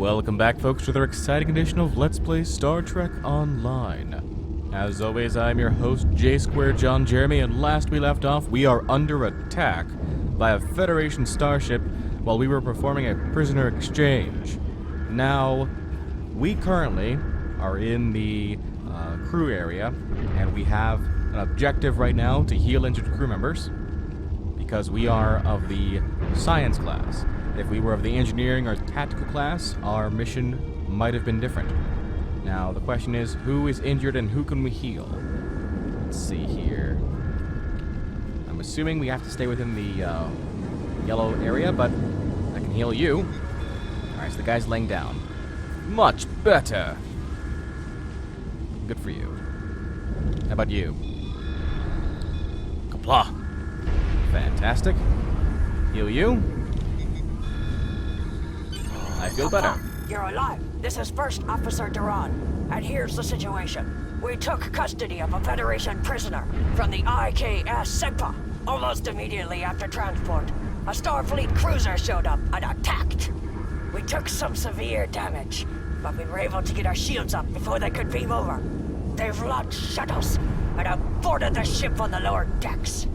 Welcome back, folks, to another exciting edition of Let's Play Star Trek Online. As always, I'm your host, J-Square John Jeremy, and last we left off, we are under attack by a Federation starship while we were performing a prisoner exchange. Now, we currently are in the crew area, and we have an objective right now to heal injured crew members, because we are of the science class. If we were of the engineering or tactical class, our mission might have been different. Now, the question is, who is injured and who can we heal? Let's see here. I'm assuming we have to stay within the yellow area, but I can heal you. Alright, so the guy's laying down. Much better! Good for you. How about you? Kapla! Fantastic. Heal you. I feel better. You're alive. This is First Officer Duran. And here's the situation. We took custody of a Federation prisoner from the IKS Sepa. Almost immediately after transport, a Starfleet cruiser showed up and attacked. We took some severe damage, but we were able to get our shields up before they could beam over. They've launched shuttles and have boarded the ship on the lower decks.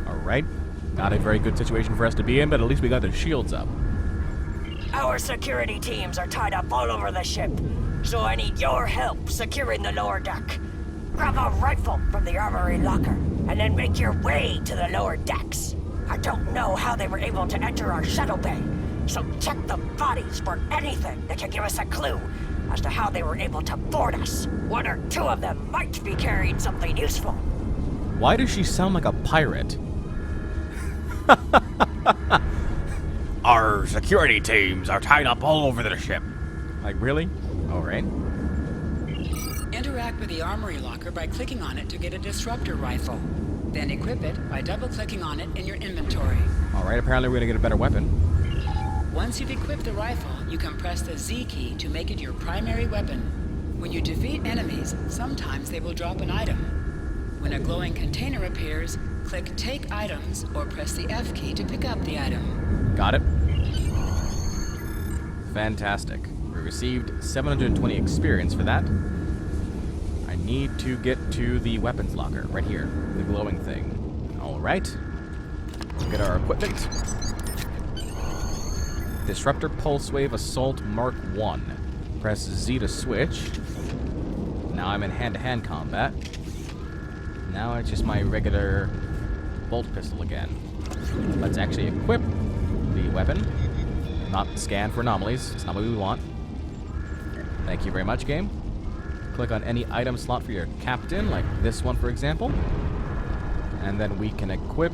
Alright. Not a very good situation for us to be in, but at least we got the shields up. Our security teams are tied up all over the ship, so I need your help securing the lower deck. Grab a rifle from the armory locker, and then make your way to the lower decks. I don't know how they were able to enter our shuttle bay, so check the bodies for anything that can give us a clue as to how they were able to board us. One or two of them might be carrying something useful. Why does she sound like a pirate? Our security teams are tied up all over the ship. Like, really? Alright. Interact with the armory locker by clicking on it to get a disruptor rifle. Then equip it by double-clicking on it in your inventory. Alright, apparently we're gonna get a better weapon. Once you've equipped the rifle, you can press the Z key to make it your primary weapon. When you defeat enemies, sometimes they will drop an item. When a glowing container appears, click Take Items or press the F key to pick up the item. Got it. Fantastic. We received 720 experience for that. I need to get to the weapons locker, right here. The glowing thing. Alright. Let's get our equipment. Disruptor Pulse Wave Assault Mark 1. Press Z to switch. Now I'm in hand-to-hand combat. Now it's just my regular bolt pistol again. Let's actually equip the weapon. Not scan for anomalies. It's not what we want. Thank you very much, game. Click on any item slot for your captain, like this one, for example. And then we can equip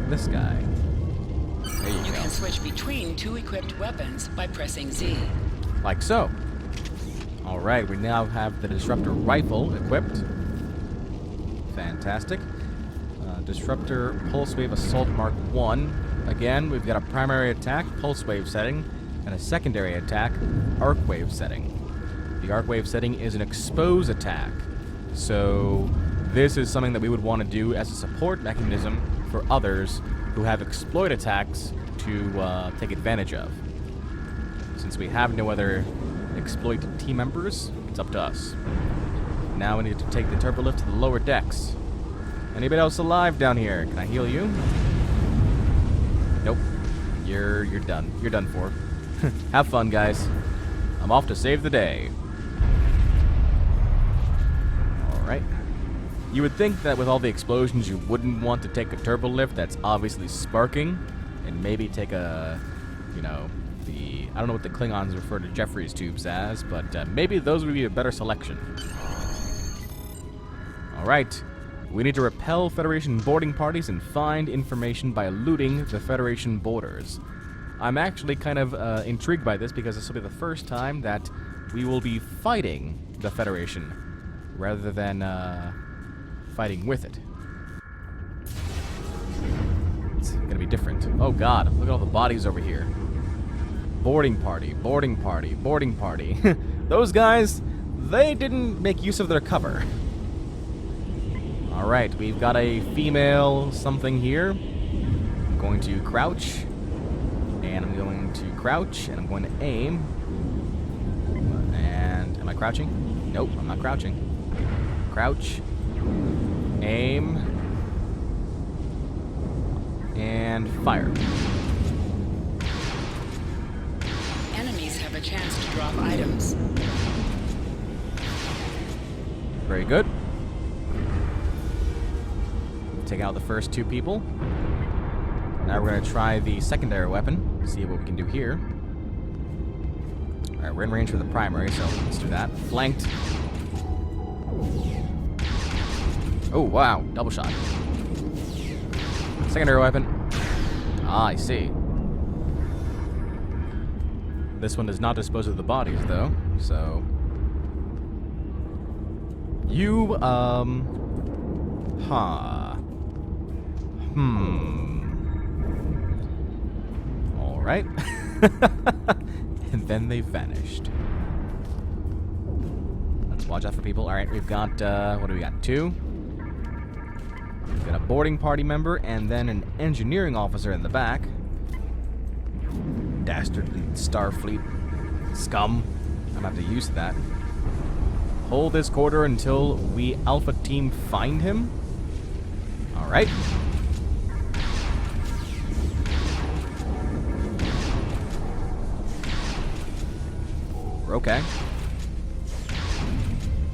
this guy. There you You go. can switch between two equipped weapons by pressing Z. Like so. Alright, we now have the Disruptor Rifle equipped. Fantastic. Disruptor Pulse Wave Assault Mark 1. Again, we've got a primary attack, Pulse Wave setting, and a secondary attack, Arc Wave setting. The Arc Wave setting is an expose attack. So, this is something that we would want to do as a support mechanism for others who have exploit attacks to take advantage of. Since we have no other exploit team members, it's up to us. Now we need to take the turbolift to the lower decks. Anybody else alive down here? Can I heal you? Nope. You're done. You're done for. Have fun, guys. I'm off to save the day. Alright. You would think that with all the explosions you wouldn't want to take a turbolift that's obviously sparking, and maybe take a, you know, I don't know what the Klingons refer to Jeffries tubes as, but maybe those would be a better selection. Alright. We need to repel Federation boarding parties and find information by looting the Federation borders. I'm actually kind of intrigued by this because this will be the first time that we will be fighting the Federation rather than fighting with it. It's gonna be different. Oh god, look at all the bodies over here. Boarding party, boarding party, boarding party. Those guys, they didn't make use of their cover. Alright, we've got a female something here. I'm going to crouch And I'm going to crouch, and I'm going to aim. And am I crouching? Nope, I'm not crouching. Crouch. Aim. And fire. Enemies have a chance to drop items. Very good. Take out the first 2 people. Now we're going to try the secondary weapon, see what we can do here. Alright, we're in range for the primary, so let's do that. Flanked. Oh, wow. Double shot. Secondary weapon. Ah, I see. This one does not dispose of the bodies, though, so... You, Alright. And then they vanished. Let's watch out for people. Alright, we've got, what do we got? 2? We've got a boarding party member and then an engineering officer in the back. Dastardly Starfleet scum. I'm gonna have to use that. Hold this quarter until we Alpha Team find him. Alright. We're okay.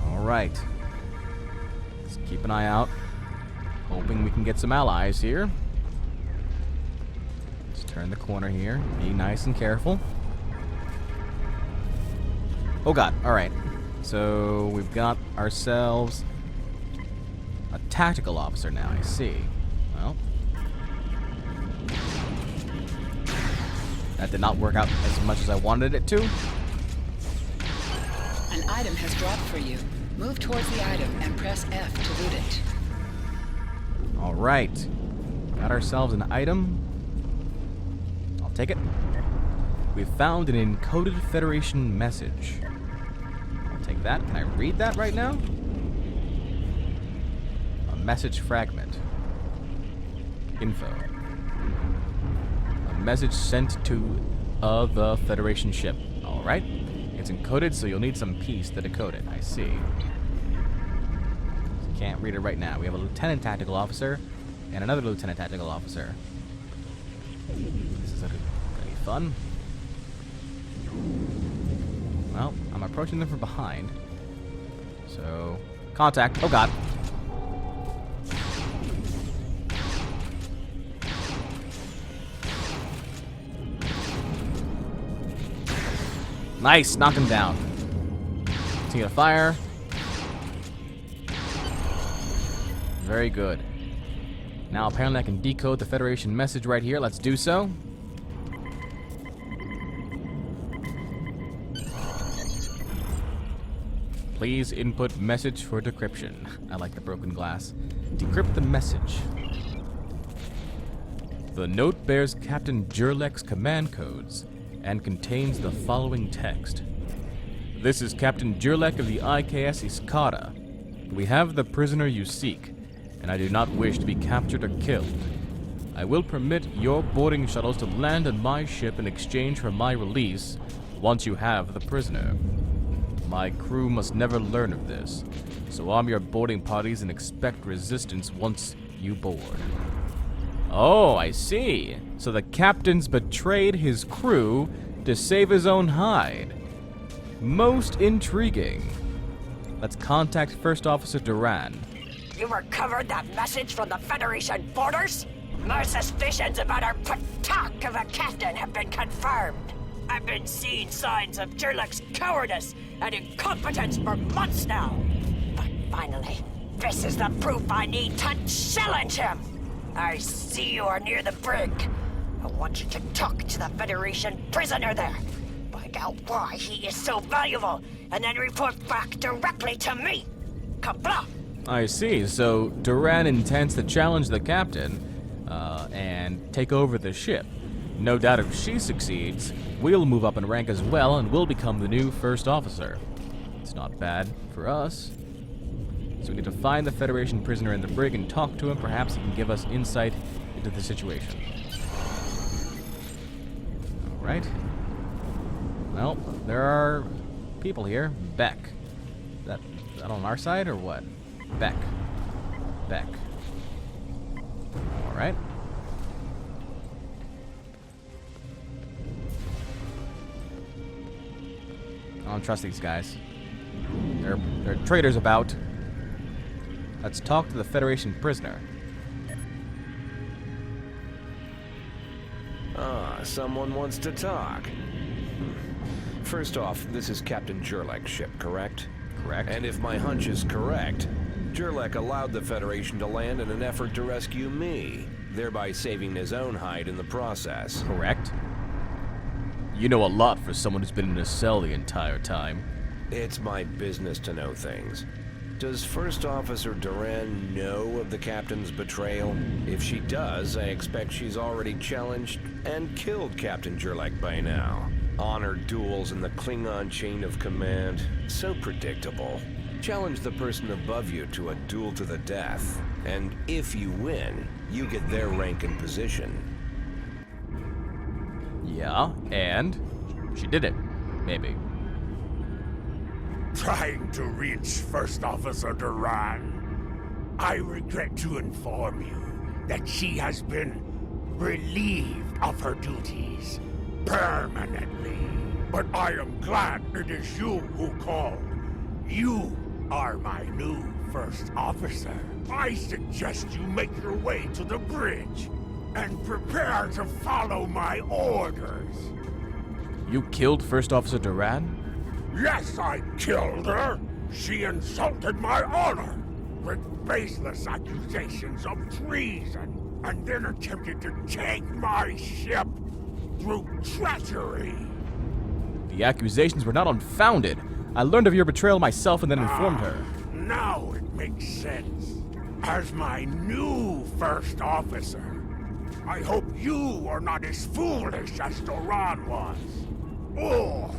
Alright. Let's keep an eye out. Hoping we can get some allies here. Let's turn the corner here. Be nice and careful. Oh god, alright. So we've got ourselves a tactical officer now, I see. Well, that did not work out as much as I wanted it to. An item has dropped for you. Move towards the item and press F to loot it. Alright. Got ourselves an item. I'll take it. We've found an encoded Federation message. I'll take that. Can I read that right now? A message fragment. Info. A message sent to the Federation ship. Alright. It's encoded, so you'll need some piece to decode it. I see. Can't read it right now. We have a Lieutenant Tactical Officer and another Lieutenant Tactical Officer. This is gonna be fun. Well, I'm approaching them from behind. So, contact. Oh god. Nice, knocked him down. Continue to fire. Very good. Now apparently I can decode the Federation message right here. Let's do so. Please input message for decryption. I like the broken glass. Decrypt the message. The note bears Captain Jurlek's command codes and contains the following text. This is Captain Jurlek of the IKS Iskara. We have the prisoner you seek, and I do not wish to be captured or killed. I will permit your boarding shuttles to land on my ship in exchange for my release once you have the prisoner. My crew must never learn of this, so arm your boarding parties and expect resistance once you board. Oh, I see. So the captain's betrayed his crew to save his own hide. Most intriguing. Let's contact First Officer Duran. You recovered that message from the Federation borders? My suspicions about our patak of a captain have been confirmed. I've been seeing signs of Jurlek's cowardice and incompetence for months now. But finally, this is the proof I need to challenge him. I see you are near the brig. I want you to talk to the Federation prisoner there. Find out why he is so valuable, and then report back directly to me. Kabla! I see. So Duran intends to challenge the captain and take over the ship. No doubt if she succeeds, we'll move up in rank as well and we'll become the new first officer. It's not bad for us. So we need to find the Federation prisoner in the brig and talk to him. Perhaps he can give us insight into the situation. Right? Well, there are people here. Beck. Is that on our side or what? Beck. Beck. Alright. I don't trust these guys. There are traitors about. Let's talk to the Federation prisoner. Ah, someone wants to talk. First off, this is Captain Jurlek's ship, correct? Correct. And if my hunch is correct, Jurlek allowed the Federation to land in an effort to rescue me, thereby saving his own hide in the process. Correct. You know a lot for someone who's been in a cell the entire time. It's my business to know things. Does First Officer Duran know of the Captain's betrayal? If she does, I expect she's already challenged and killed Captain Jurlek by now. Honor duels in the Klingon chain of command. So predictable. Challenge the person above you to a duel to the death. And if you win, you get their rank and position. Yeah, and she did it. Maybe. Trying to reach First Officer Duran. I regret to inform you that she has been relieved of her duties permanently. But I am glad it is you who called. You are my new First Officer. I suggest you make your way to the bridge and prepare to follow my orders. You killed First Officer Duran? Yes, I killed her. She insulted my honor with baseless accusations of treason, and then attempted to take my ship through treachery. The accusations were not unfounded. I learned of your betrayal myself and then informed her. Now it makes sense. As my new First Officer, I hope you are not as foolish as Duran was. Or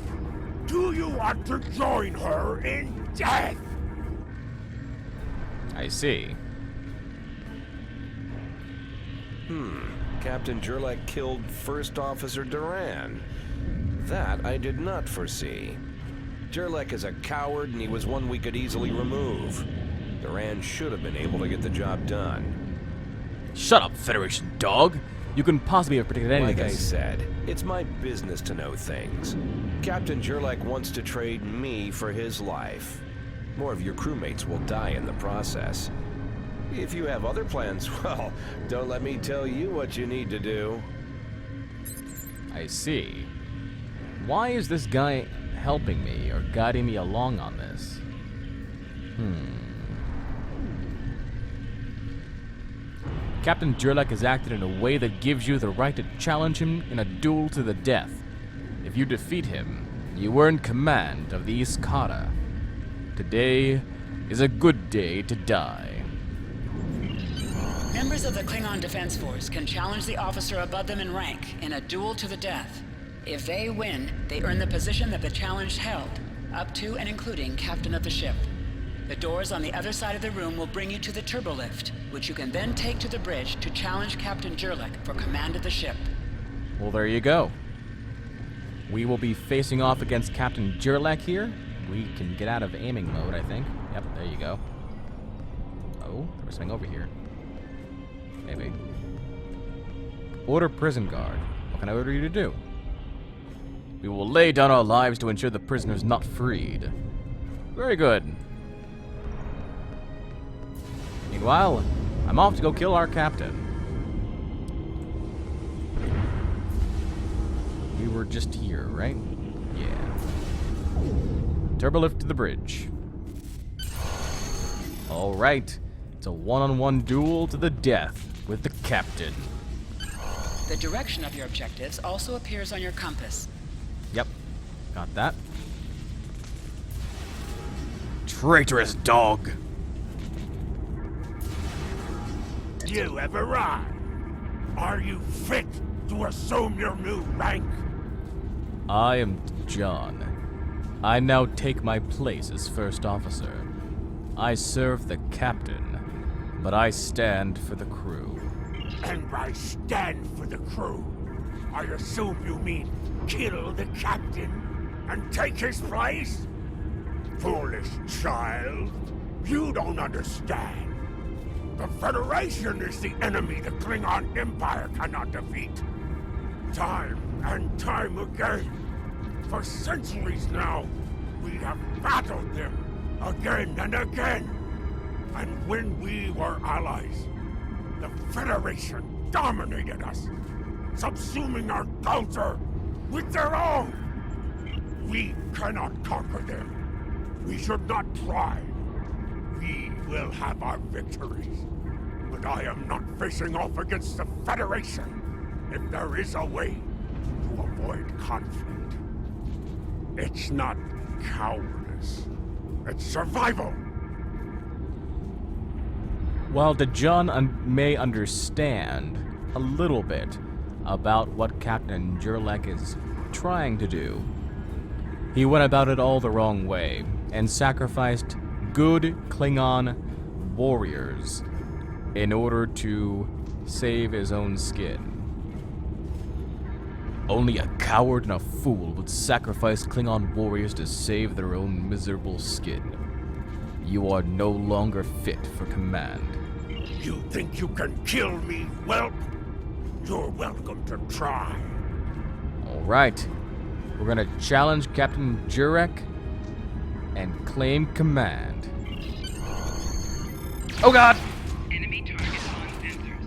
do you want to join her in death? I see. Captain Jurlek killed First Officer Duran. That I did not foresee. Jurlek is a coward, and he was one we could easily remove. Duran should have been able to get the job done. Shut up, Federation dog. You couldn't possibly have predicted any of Like I this. said, it's my business to know things. Captain Jurlek wants to trade me for his life. More of your crewmates will die in the process. If you have other plans, well, don't let me tell you what you need to do. I see. Why is this guy helping me or guiding me along on this? Captain Jurlek has acted in a way that gives you the right to challenge him in a duel to the death. If you defeat him, you earn command of the Iskata. Today is a good day to die. Members of the Klingon Defense Force can challenge the officer above them in rank in a duel to the death. If they win, they earn the position that the challenge held, up to and including captain of the ship. The doors on the other side of the room will bring you to the turbolift, which you can then take to the bridge to challenge Captain Jurlek for command of the ship. Well, there you go. We will be facing off against Captain Jurlek here. We can get out of aiming mode, I think. Yep, there you go. Oh, there was something over here. Maybe. Order prison guard. What can I order you to do? We will lay down our lives to ensure the prisoner's not freed. Very good. Meanwhile, I'm off to go kill our captain. We were just here, right? Yeah. Turbolift to the bridge. Alright. It's a one-on-one duel to the death with the captain. The direction of your objectives also appears on your compass. Yep. Got that. Traitorous dog! You have arrived. Are you fit to assume your new rank? I am John. I now take my place as first officer. I serve the captain, but I stand for the crew. And I stand for the crew. I assume you mean kill the captain and take his place? Foolish child. You don't understand. The Federation is the enemy the Klingon Empire cannot defeat. Time and time again, for centuries now, we have battled them again and again. And when we were allies, the Federation dominated us, subsuming our culture with their own. We cannot conquer them. We should not try. We will have our victories. But I am not facing off against the Federation if there is a way to avoid conflict. It's not cowardice. It's survival. While Dejan may understand a little bit about what Captain Jurlek is trying to do, he went about it all the wrong way and sacrificed good Klingon warriors in order to save his own skin. Only a coward and a fool would sacrifice Klingon warriors to save their own miserable skin. You are no longer fit for command. You think you can kill me, whelp? You're welcome to try. Alright, we're gonna challenge Captain Jurek and claim command. Oh god! Enemy target on sensors.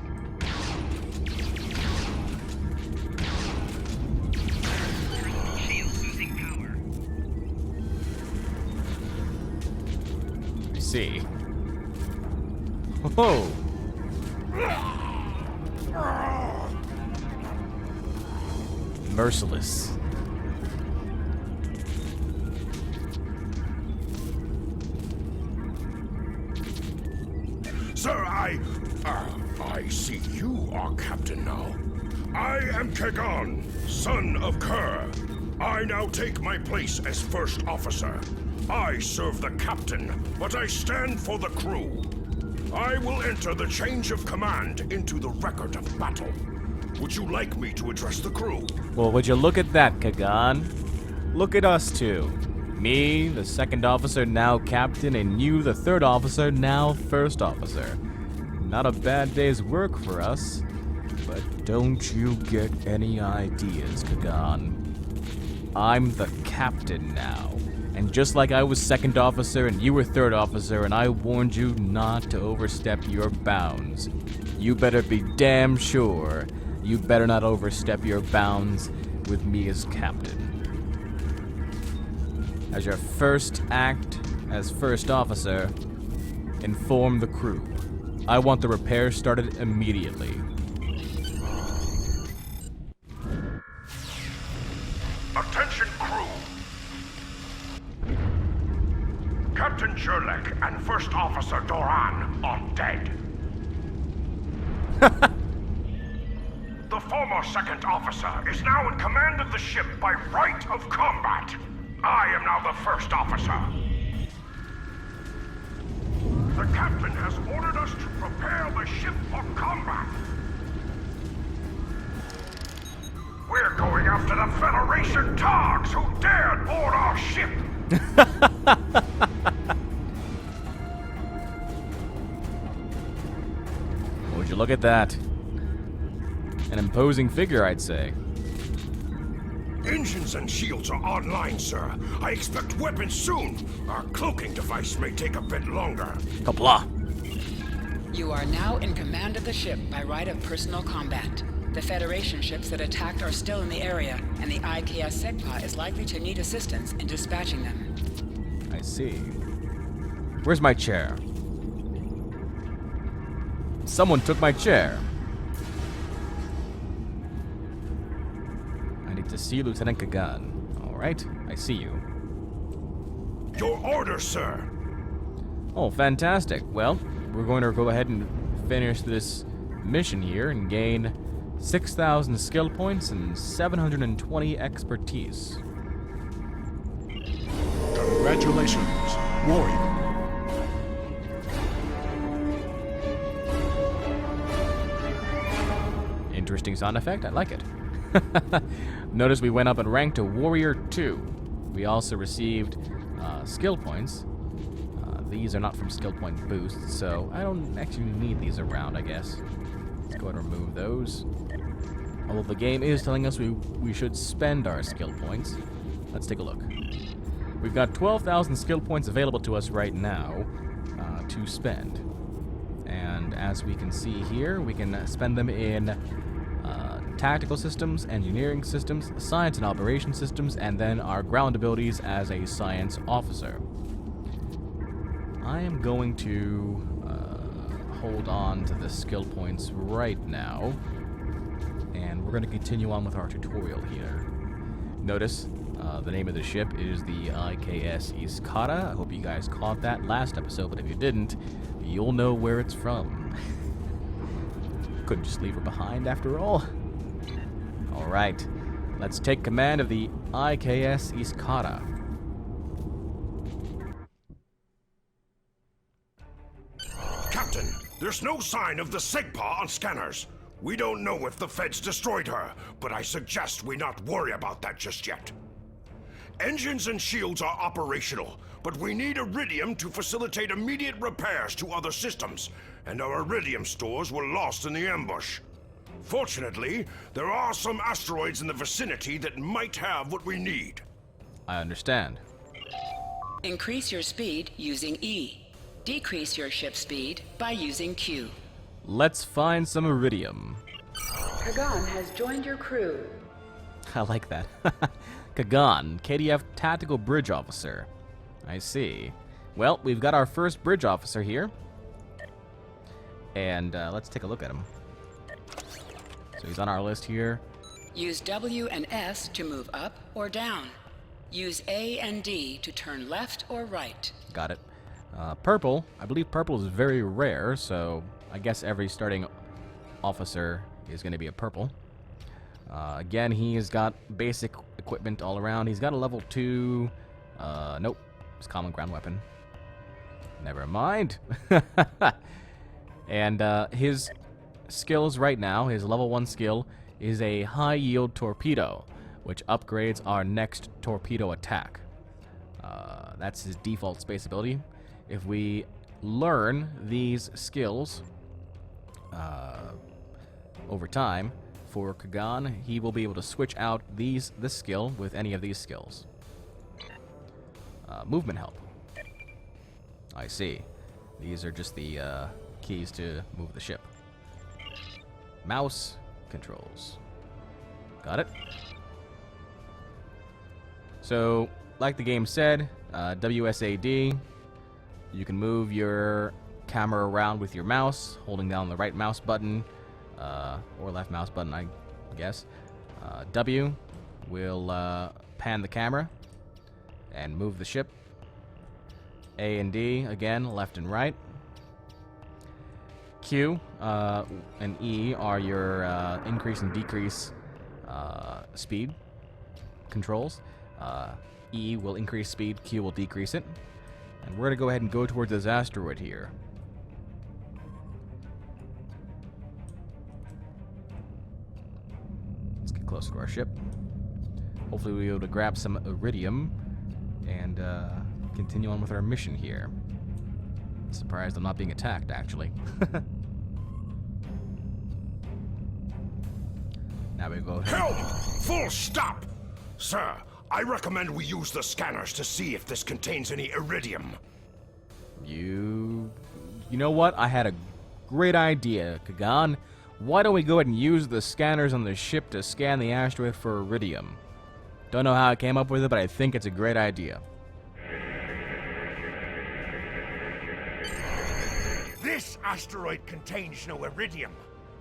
Personal shield losing power. I see. Oh! Merciless. Sir, I see you are captain now. I am Kegon, son of Kerr. I now take my place as first officer. I serve the captain, but I stand for the crew. I will enter the change of command into the record of battle. Would you like me to address the crew? Well, would you look at that, Kagan? Look at us two. Me, the second officer, now captain, and you, the third officer, now first officer. Not a bad day's work for us. But don't you get any ideas, Kagan. I'm the captain now. And just like I was second officer and you were third officer and I warned you not to overstep your bounds, you better be damn sure you better not overstep your bounds with me as captain. As your first act as first officer, inform the crew. I want the repairs started immediately. Attention crew! Captain Jurlek and First Officer Doran are dead. The former second officer is now in command of the ship by right of combat. I am now the first officer. The captain has ordered us to prepare the ship for combat. We're going after the Federation Targs who dared board our ship. Would you look at that? An imposing figure, I'd say. Engines and shields are online, sir. I expect weapons soon. Our cloaking device may take a bit longer. Kapla. You are now in command of the ship by right of personal combat. The Federation ships that attacked are still in the area, and the IKS Sepa is likely to need assistance in dispatching them. I see. Where's my chair? Someone took my chair. I need to see Lieutenant Kagan. Alright, I see you. Your order, sir. Oh, fantastic. Well, we're going to go ahead and finish this mission here and gain 6,000 skill points and 720 expertise. Congratulations, warrior. Interesting sound effect, I like it. Notice we went up in rank to Warrior 2. We also received skill points. These are not from skill point boosts, so I don't actually need these around, I guess. Let's go ahead and remove those. Although the game is telling us we should spend our skill points. Let's take a look. We've got 12,000 skill points available to us right now to spend. And as we can see here, we can spend them in tactical systems, engineering systems, science and operation systems, and then our ground abilities as a science officer. I am going to hold on to the skill points right now, and we're going to continue on with our tutorial here. Notice the name of the ship is the IKS Iskata. I hope you guys caught that last episode, but if you didn't, you'll know where it's from. Couldn't just leave her behind after all. Alright, let's take command of the IKS Iskata. Captain, there's no sign of the Sepa on scanners. We don't know if the feds destroyed her, but I suggest we not worry about that just yet. Engines and shields are operational, but we need iridium to facilitate immediate repairs to other systems, and our iridium stores were lost in the ambush. Fortunately, there are some asteroids in the vicinity that might have what we need. I understand. Increase your speed using E. Decrease your ship speed by using Q. Let's find some iridium. Kagan has joined your crew. I like that. Kagan, KDF Tactical Bridge Officer. I see. Well, we've got our first bridge officer here. And let's take a look at him. So he's on our list here. Use W and S to move up or down. Use A and D to turn left or right. Got it. Purple. I believe purple is very rare, so I guess every starting officer is going to be a purple. Again, he's got basic equipment all around. He's got a level 2... nope. It's common ground weapon. Never mind. And his skills right now, his level 1 skill, is a high-yield torpedo, which upgrades our next torpedo attack. That's his default space ability. If we learn these skills over time, for Kagan, he will be able to switch out this skill with any of these skills. Movement help. I see. These are just the keys to move the ship. Mouse controls. Got it? So, like the game said, WSAD, you can move your camera around with your mouse, holding down the right mouse button, or left mouse button, I guess. W will pan the camera and move the ship. A and D, again, left and right. Q and E are your increase and decrease speed controls. E will increase speed, Q will decrease it. And we're going to go ahead and go towards this asteroid here. Let's get close to our ship. Hopefully we'll be able to grab some iridium and continue on with our mission here. Surprised I'm not being attacked, actually. Now we go ahead. Help! Full stop! Sir, I recommend we use the scanners to see if this contains any iridium. You know what? I had a great idea, Kagan. Why don't we go ahead and use the scanners on the ship to scan the asteroid for iridium? Don't know how I came up with it, but I think it's a great idea. This asteroid contains no iridium,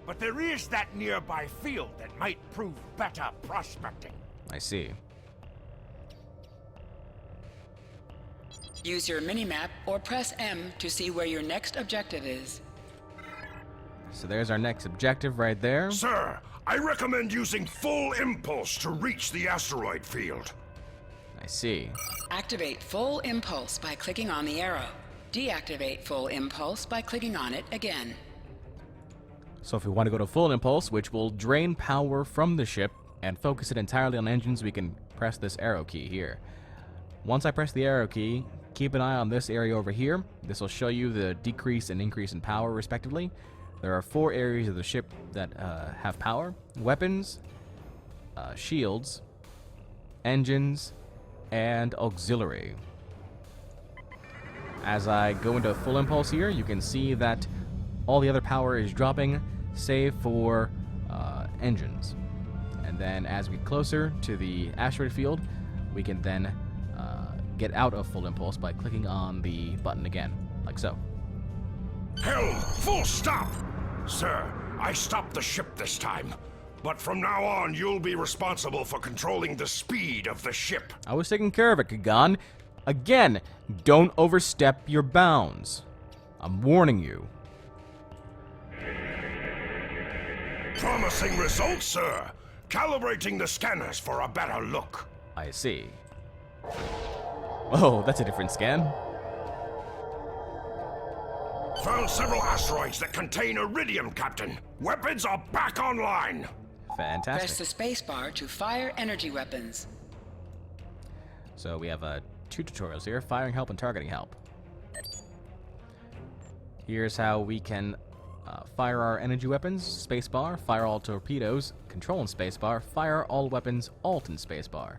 but there is that nearby field that might prove better prospecting. I see. Use your minimap or press M to see where your next objective is. So there's our next objective right there. Sir, I recommend using full impulse to reach the asteroid field. I see. Activate full impulse by clicking on the arrow. Deactivate full impulse by clicking on it again. So if we want to go to full impulse, which will drain power from the ship and focus it entirely on engines, we can press this arrow key here. Once I press the arrow key, keep an eye on this area over here. This will show you the decrease and increase in power, respectively. There are 4 areas of the ship that have power: weapons, shields, engines, and auxiliary. As I go into full impulse here, you can see that all the other power is dropping, save for engines. And then as we get closer to the asteroid field, we can then get out of full impulse by clicking on the button again, like so. Helm, full stop! Sir, I stopped the ship this time. But from now on, you'll be responsible for controlling the speed of the ship. I was taking care of it, Kagan. Again, don't overstep your bounds. I'm warning you. Promising results, sir. Calibrating the scanners for a better look. I see. Oh, that's a different scan. Found several asteroids that contain iridium, Captain. Weapons are back online. Fantastic. Press the spacebar to fire energy weapons. So we have 2 tutorials here: firing help and targeting help. Here's how we can fire our energy weapons: spacebar, fire all torpedoes, control and spacebar, fire all weapons, alt and spacebar.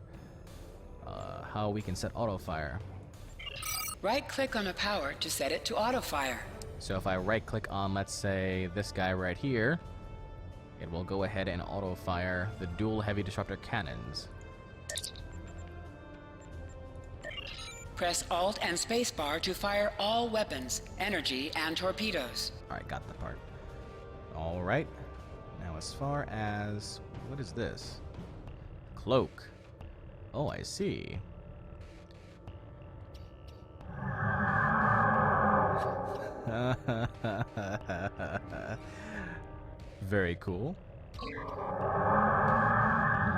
How we can set auto fire. Right-click on a power to set it to auto-fire. So if I right-click on, let's say, this guy right here, it will go ahead and auto-fire the dual heavy disruptor cannons. Press Alt and spacebar to fire all weapons, energy, and torpedoes. Alright, got the part. Alright. Now as far as... what is this? Cloak. Oh, I see. Very cool.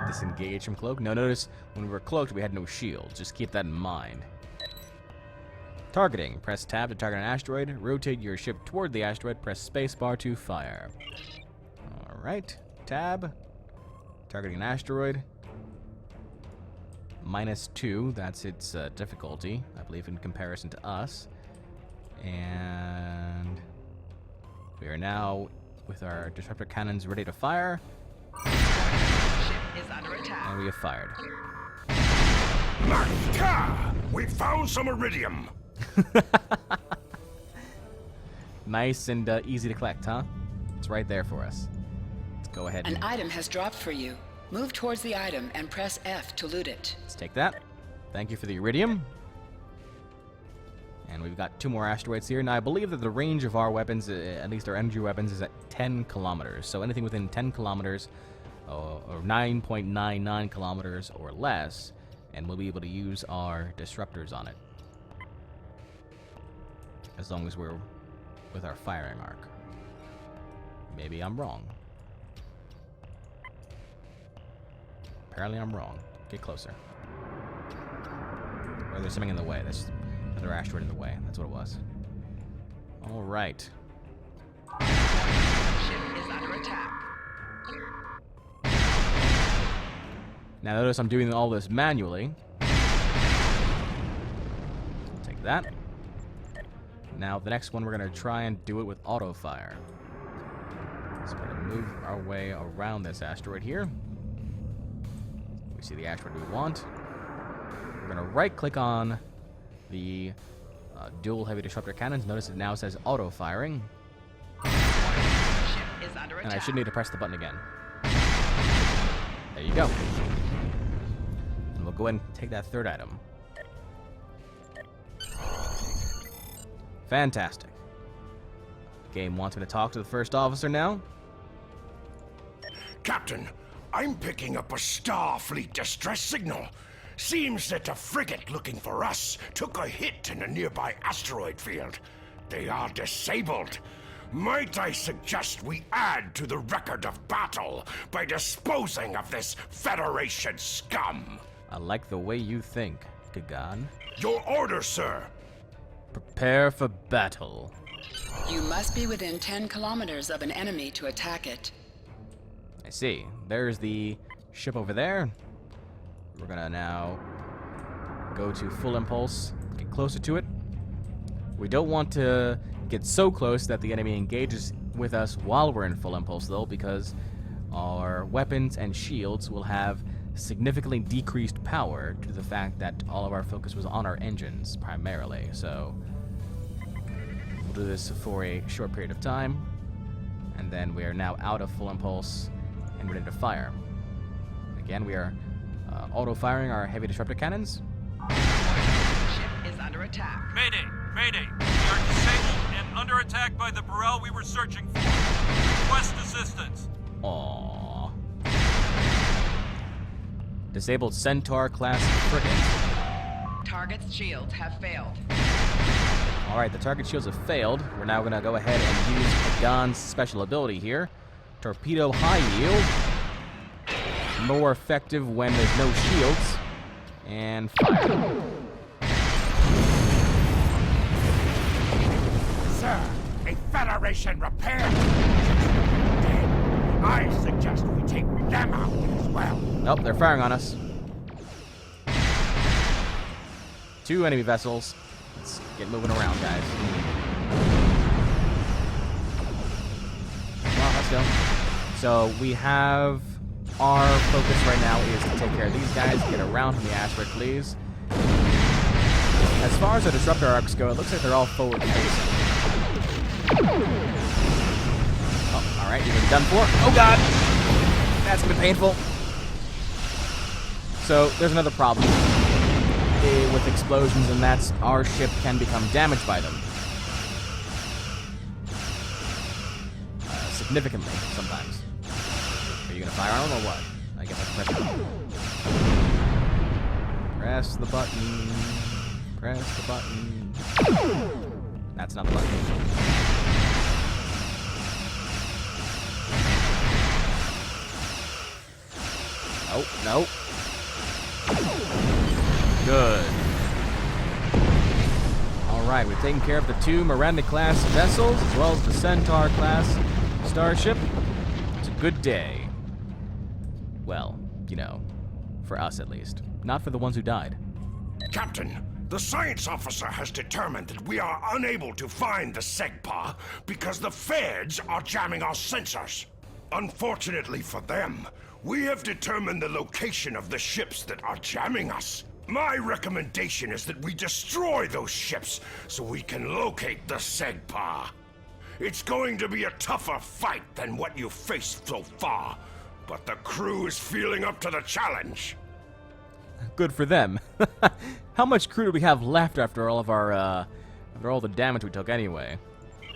Disengage from cloak. Now notice, when we were cloaked, we had no shield. Just keep that in mind. Targeting. Press tab to target an asteroid. Rotate your ship toward the asteroid. Press spacebar to fire. Alright. Tab. Targeting an asteroid. -2. That's its difficulty, I believe, in comparison to us. And we are now with our disruptor cannons ready to fire. Ship is under attack. And we have fired. Maka! We found some iridium. Nice and easy to collect, huh? It's right there for us. Let's go ahead An and item has dropped for you. Move towards the item and press F to loot it. let's take that. Thank you for the iridium. And we've got 2 more asteroids here. Now, I believe that the range of our weapons, at least our energy weapons, is at 10 kilometers. So anything within 10 kilometers, or 9.99 kilometers or less, and we'll be able to use our disruptors on it. As long as we're with our firing arc. Maybe I'm wrong. Apparently I'm wrong. Get closer. Or there's something in the way. There's another asteroid in the way. That's what it was. Alright. Ship is under attack. Now notice I'm doing all this manually. Take that. Now the next one we're going to try and do it with auto fire. So we're going to move our way around this asteroid here. We see the asteroid we want. We're going to right click on the dual heavy disruptor cannons. Notice it now says auto firing. Ship is under attack. And I should need to press the button again. There you go. And we'll go ahead and take that 3rd item. Fantastic. Game wants me to talk to the first officer now. Captain, I'm picking up a Starfleet distress signal. Seems that a frigate looking for us took a hit in a nearby asteroid field. They are disabled. Might I suggest we add to the record of battle by disposing of this Federation scum? I like the way you think, Kagan. Your order, sir. Prepare for battle. You must be within 10 kilometers of an enemy to attack it. I see. There's the ship over there. We're gonna now go to full impulse, get closer to it. We don't want to get so close that the enemy engages with us while we're in full impulse, though, because our weapons and shields will have significantly decreased power due to the fact that all of our focus was on our engines primarily. So we'll do this for a short period of time, and then we are now out of full impulse and ready to fire. Again, we are auto-firing our heavy disruptor cannons. Ship is under attack. Mayday! Mayday! We are disabled and under attack by the Burrell we were searching for. Request assistance. Aww. Disabled Centaur-class frigate. Target's shields have failed. Alright, the target shields have failed. We're now going to go ahead and use Gon's special ability here. Torpedo high yield. More effective when there's no shields. And fire. Sir, a Federation repair. I suggest we take them out as well. Nope, they're firing on us. 2 enemy vessels. Let's get moving around, guys. Well, let's go. So we have our focus right now is to take care of these guys, get around from the asteroid, please. As far as the disruptor arcs go, it looks like they're all forward facing. Oh, alright, you've been done for. Oh god! That's been painful. So, there's another problem with explosions, and that's our ship can become damaged by them. Significantly, sometimes. Are you gonna fire on them or what? I guess I can press the button. Press the button. That's not the button. Oh, no. Good. Alright, we've taken care of the 2 Miranda-class vessels, as well as the Centaur-class starship. It's a good day. Well, you know, for us at least. Not for the ones who died. Captain, the science officer has determined that we are unable to find the Sepa because the feds are jamming our sensors. Unfortunately for them, we have determined the location of the ships that are jamming us. My recommendation is that we destroy those ships so we can locate the Sepa. It's going to be a tougher fight than what you've faced so far, but the crew is feeling up to the challenge. Good for them. How much crew do we have left after all of our, after all the damage we took anyway?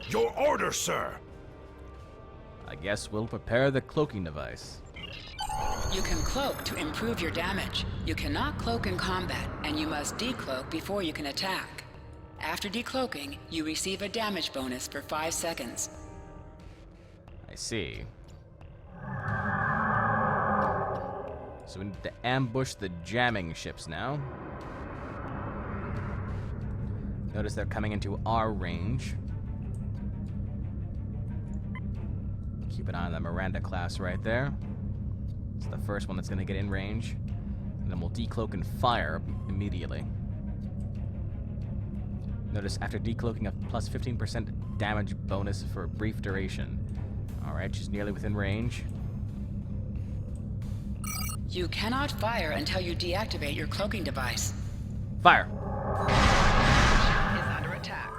Your order, sir. I guess we'll prepare the cloaking device. You can cloak to improve your damage. You cannot cloak in combat, and you must decloak before you can attack. After decloaking, you receive a damage bonus for 5 seconds. I see. So we need to ambush the jamming ships now. Notice they're coming into our range. Keep an eye on the Miranda class right there. It's the first one that's going to get in range. And then we'll decloak and fire immediately. Notice after decloaking a plus 15% damage bonus for a brief duration. Alright, she's nearly within range. You cannot fire until you deactivate your cloaking device. Fire! Ship is under attack.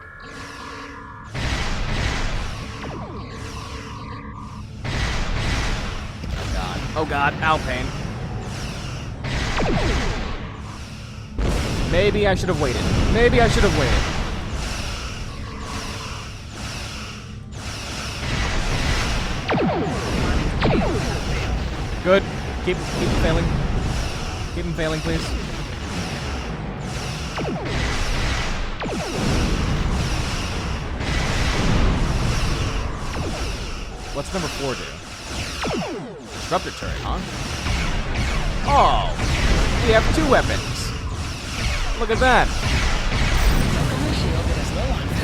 Oh god. Oh god, ow pain. Maybe I should have waited. Maybe I should have waited. Good. Keep him failing. Keep him failing, please. What's number 4 do? Disruptor turret, huh? Oh! We have 2 weapons! Look at that!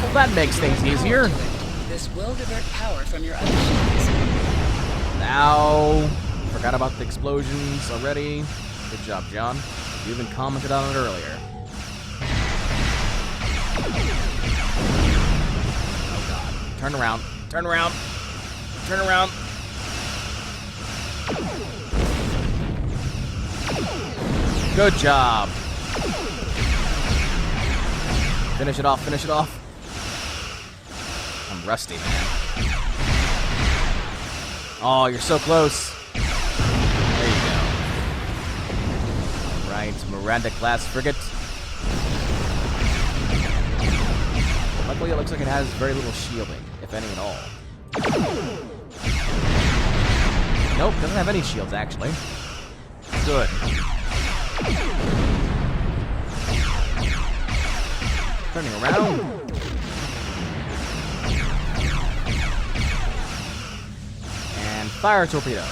Well, that makes things easier. This will divert power from your other shields. Now, Forgot about the explosions already. Good job, John. You even commented on it earlier. Oh god. Turn around. Turn around. Turn around. Good job. Finish it off. Finish it off. I'm rusty, man. Oh, you're so close. There you go. Alright, Miranda-class frigate. Luckily, it looks like it has very little shielding, if any at all. Nope, doesn't have any shields, actually. Good. Turning around. And fire torpedo.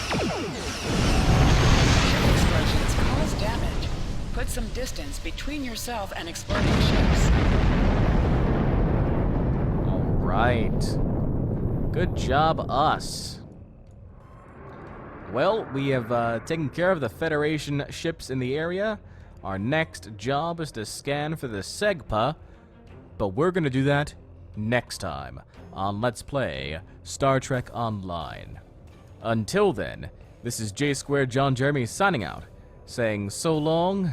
Explosions cause damage. Put some distance between yourself and exploding ships. Alright. Good job, us. Well, we have taken care of the Federation ships in the area. Our next job is to scan for the Sepa, but we're going to do that next time on Let's Play Star Trek Online. Until then, this is J2 John Jeremy signing out, saying so long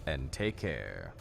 and take care.